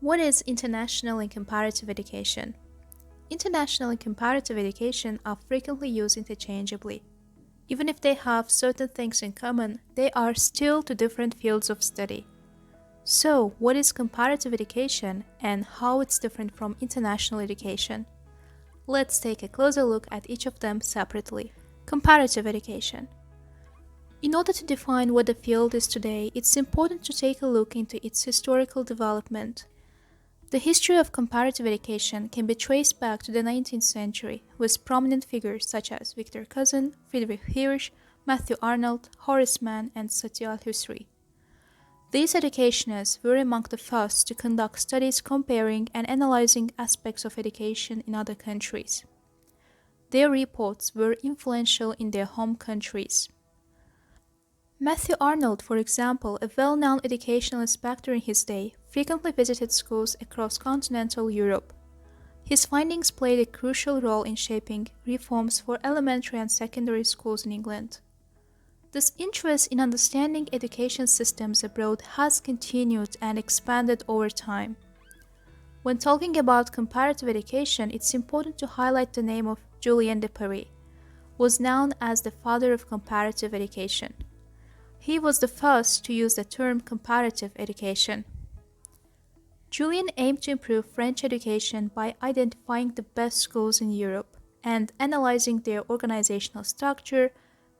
What is international and comparative education? International and comparative education are frequently used interchangeably. Even if they have certain things in common, they are still two different fields of study. So, what is comparative education and how it's different from international education? Let's take a closer look at each of them separately. Comparative education. In order to define what the field is today, it's important to take a look into its historical development. The history of comparative education can be traced back to the 19th century, with prominent figures such as Victor Cousin, Friedrich Hirsch, Matthew Arnold, Horace Mann, and Satyajit Ray. These educationists were among the first to conduct studies comparing and analyzing aspects of education in other countries. Their reports were influential in their home countries. Matthew Arnold, for example, a well-known educational inspector in his day, frequently visited schools across continental Europe. His findings played a crucial role in shaping reforms for elementary and secondary schools in England. This interest in understanding education systems abroad has continued and expanded over time. When talking about comparative education, it's important to highlight the name of Julien de Paris, who was known as the father of comparative education. He was the first to use the term comparative education. Julien aimed to improve French education by identifying the best schools in Europe and analyzing their organizational structure,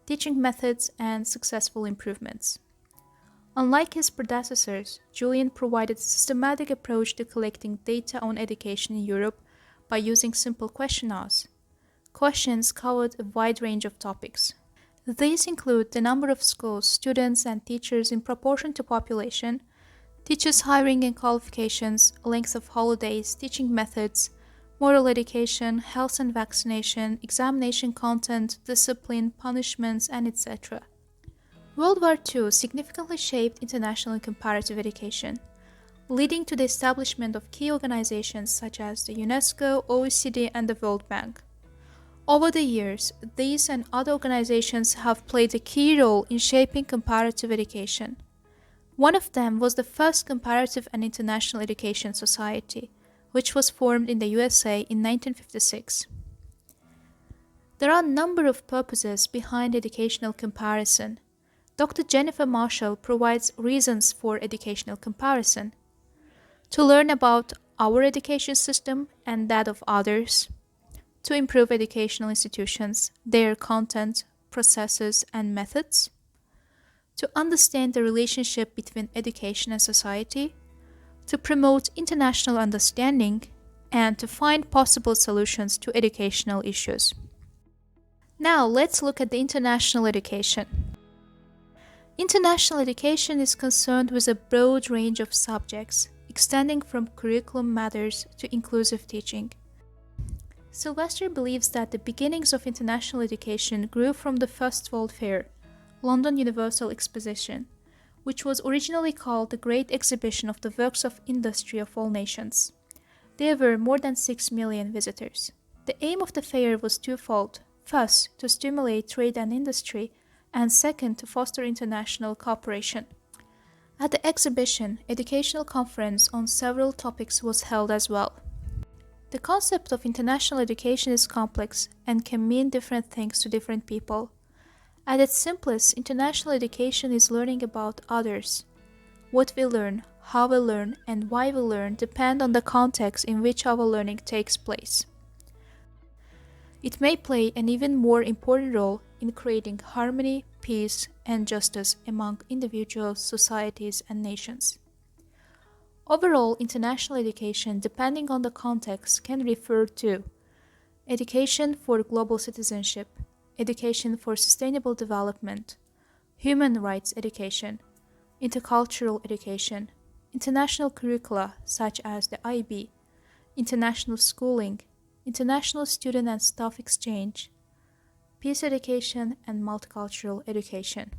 teaching methods, and successful improvements. Unlike his predecessors, Julien provided a systematic approach to collecting data on education in Europe by using simple questionnaires. Questions covered a wide range of topics. These include the number of schools, students, and teachers in proportion to population, teachers' hiring and qualifications, length of holidays, teaching methods, moral education, health and vaccination, examination content, discipline, punishments, and etc. World War II significantly shaped international and comparative education, leading to the establishment of key organizations such as the UNESCO, OECD, and the World Bank. Over the years, these and other organizations have played a key role in shaping comparative education. One of them was the first Comparative and International Education Society, which was formed in the USA in 1956. There are a number of purposes behind educational comparison. Dr.Jeniffer Marshall provides reasons for educational comparison: to learn about our education system and that of others, to improve educational institutions, their content, processes, and methods, to understand the relationship between education and society, to promote international understanding, and to find possible solutions to educational issues. Now let's look at the international education. International education is concerned with a broad range of subjects, extending from curriculum matters to inclusive teaching. Sylvester believes that the beginnings of international education grew from the First World Fair, London Universal Exposition, which was originally called the Great Exhibition of the Works of Industry of all nations. There were more than 6 million visitors. The aim of the fair was twofold: first, to stimulate trade and industry, and second, to foster international cooperation. At the exhibition, educational conference on several topics was held as well. The concept of international education is complex and can mean different things to different people. At its simplest, international education is learning about others. What we learn, how we learn, and why we learn depend on the context in which our learning takes place. It may play an even more important role in creating harmony, peace, and justice among individuals, societies, and nations. Overall, international education, depending on the context, can refer to education for global citizenship, education for sustainable development, human rights education, intercultural education, international curricula such as the IB, international schooling, international student and staff exchange, peace education, and multicultural education.